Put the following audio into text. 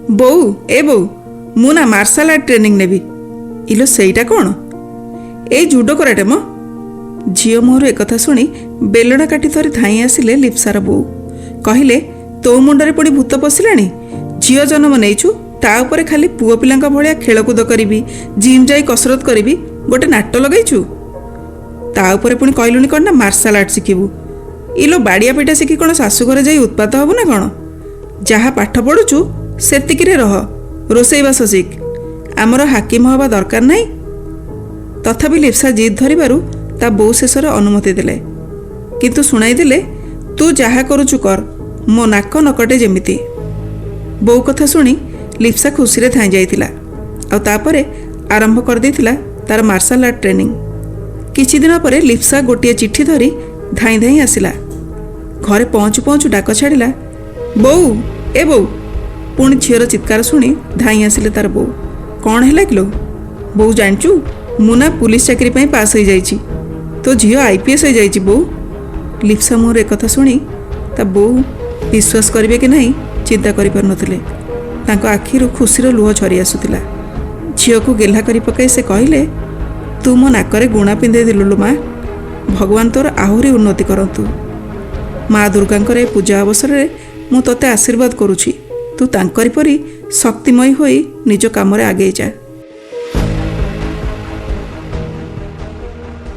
ବୋଉ ଏ ବୋଉ ମୁଁ ନା ମାର୍ଶାଲ ଆର୍ଟ ଟ୍ରେନିଂ ନେବି। ଇଲୋ ସେଇଟା କ'ଣ? ଏଇ ଜୁଡୋ କରାଟେ ମ। ଝିଅ ମୁହଁରୁ ଏକଥା ଶୁଣି ବେଲଣା କାଟି ଧରି ଧାଇଁ ଆସିଲେ ଲିପ୍ସାର ବୋଉ। କହିଲେ ତୋ ମୁଣ୍ଡରେ ପଡ଼ି ଭୂତ ପଶିଲାଣି? ଝିଅ ଜନ୍ମ ନେଇଛୁ, ତା ଉପରେ ଖାଲି ପୁଅ ପିଲାଙ୍କ ଭଳିଆ ଖେଳକୁଦ କରିବି, ଜିମ୍ ଯାଇ କସରତ କରିବି, ଗୋଟେ ନାଟ ଲଗେଇଛୁ। ତା ଉପରେ ପୁଣି କହିଲୁଣି କ'ଣ ନା ମାର୍ଶାଲ ଆର୍ଟ ଶିଖିବୁ। ଇଲୋ ବାଡ଼ିଆ ପିଟା ଶିଖି କ'ଣ ଶାଶୁଘରେ ଯାଇ ଉତ୍ପାତ ହବୁ ନା କ'ଣ? ଯାହା ପାଠ ପଢ଼ୁଛୁ ସେତିକିରେ ରହ, ରୋଷେଇବାସ ଶିଖ। ଆମର ହାକିମ ହେବା ଦରକାର ନାହିଁ। ତଥାପି ଲିପ୍ସା ଜିଦ୍ ଧରିବାରୁ ତା ବୋଉ ଶେଷରେ ଅନୁମତି ଦେଲେ, କିନ୍ତୁ ଶୁଣାଇ ଦେଲେ ତୁ ଯାହା କରୁଛୁ କର, ମୋ ନାକ ନକଟେ ଯେମିତି। ବୋଉ କଥା ଶୁଣି ଲିପ୍ସା ଖୁସିରେ ଧାଇଁ ଯାଇଥିଲା, ଆଉ ତାପରେ ଆରମ୍ଭ କରିଦେଇଥିଲା ତାର ମାର୍ଶାଲ ଆର୍ଟ ଟ୍ରେନିଂ। କିଛି ଦିନ ପରେ ଲିପ୍ସା ଗୋଟିଏ ଚିଠି ଧରି ଧାଇଁ ଧାଇଁ ଆସିଲା। ଘରେ ପହଞ୍ଚୁ ପହଞ୍ଚୁ ଡାକ ଛାଡ଼ିଲା, ବୋଉ ଏ ବୋଉ। ପୁଣି ଝିଅର ଚିତ୍କାର ଶୁଣି ଧାଇଁ ଆସିଲେ ତାର ବୋଉ। କ'ଣ ହେଲା କିଲୋ? ବୋଉ ଜାଣିଛୁ, ମୁଁ ନା ପୁଲିସ ଚାକିରି ପାଇଁ ପାସ୍ ହୋଇଯାଇଛି। ତୋ ଝିଅ IPS ହୋଇଯାଇଛି ବୋଉ। ଲିପ୍ସା ମୁହଁରୁ ଏକଥା ଶୁଣି ତା ବୋଉ ବିଶ୍ୱାସ କରିବେ କି ନାହିଁ ଚିନ୍ତା କରିପାରୁନଥିଲେ। ତାଙ୍କ ଆଖିରୁ ଖୁସିର ଲୁହ ଝରି ଆସୁଥିଲା। ଝିଅକୁ ଗେହ୍ଲା କରି ପକାଇ ସେ କହିଲେ, ତୁ ମୋ ନାକରେ ଗୁଣା ପିନ୍ଧେଇ ଦେଲୁ ମା। ଭଗବାନ ତୋର ଆହୁରି ଉନ୍ନତି କରନ୍ତୁ। ମା ଦୁର୍ଗାଙ୍କର ଏ ପୂଜା ଅବସରରେ ମୁଁ ତୋତେ ଆଶୀର୍ବାଦ କରୁଛି। ତୁ ତାଙ୍କରି ପରି ଶକ୍ତିମୟୀ ହୋଇ ନିଜ କାମରେ ଆଗେଇ ଯା।